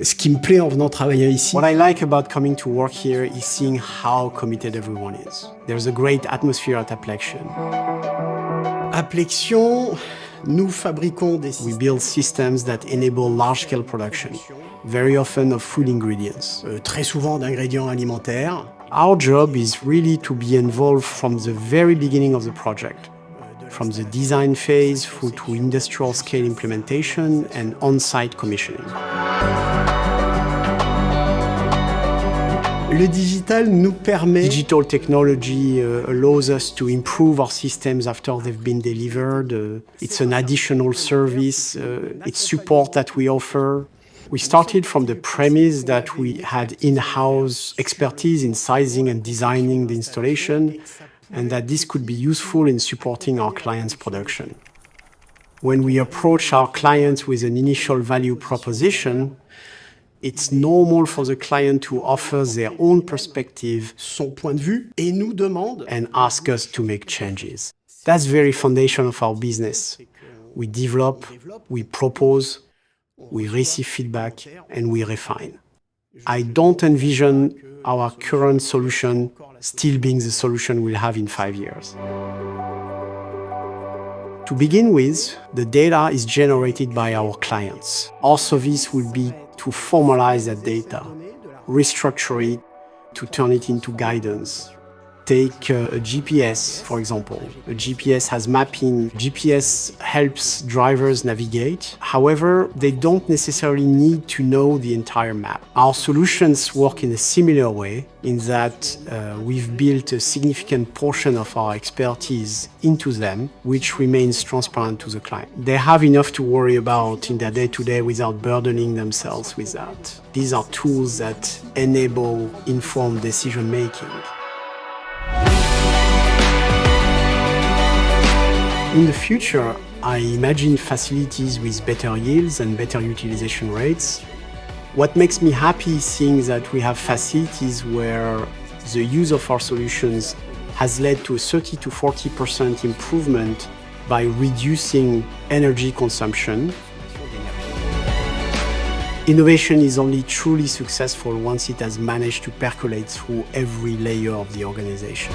Ce qui me plaît en venant travailler ici, What I like about coming to work here is seeing how committed everyone is. There's a great atmosphere at Applexion. Applexion, nous fabriquons des We build systems that enable large-scale production, very often of food ingredients. très souvent d'ingrédients alimentaires. Our job is really to be involved from the very beginning of the project, from the design phase through to industrial scale implementation and on-site commissioning. Le digital nous permet Digital technology allows us to improve our systems after they've been delivered. It's an additional service. It's support that we offer. We started from the premise that we had in-house expertise in sizing and designing the installation, and that this could be useful in supporting our clients' production. When we approach our clients with an initial value proposition, it's normal for the client to offer their own perspective, son point de vue, et nous demande and ask us to make changes. That's the very foundation of our business. We develop, we propose, we receive feedback, and we refine. I don't envision our current solution still being the solution we'll have in 5 years. To begin with, the data is generated by our clients. Our service will be to formalize that data, restructure it, to turn it into guidance. Take a GPS, for example. A GPS has mapping. GPS helps drivers navigate. However, they don't necessarily need to know the entire map. Our solutions work in a similar way, in that we've built a significant portion of our expertise into them, which remains transparent to the client. They have enough to worry about in their day-to-day without burdening themselves with that. These are tools that enable informed decision-making. In the future, I imagine facilities with better yields and better utilization rates. What makes me happy is seeing that we have facilities where the use of our solutions has led to a 30 to 40% improvement by reducing energy consumption. Innovation is only truly successful once it has managed to percolate through every layer of the organization.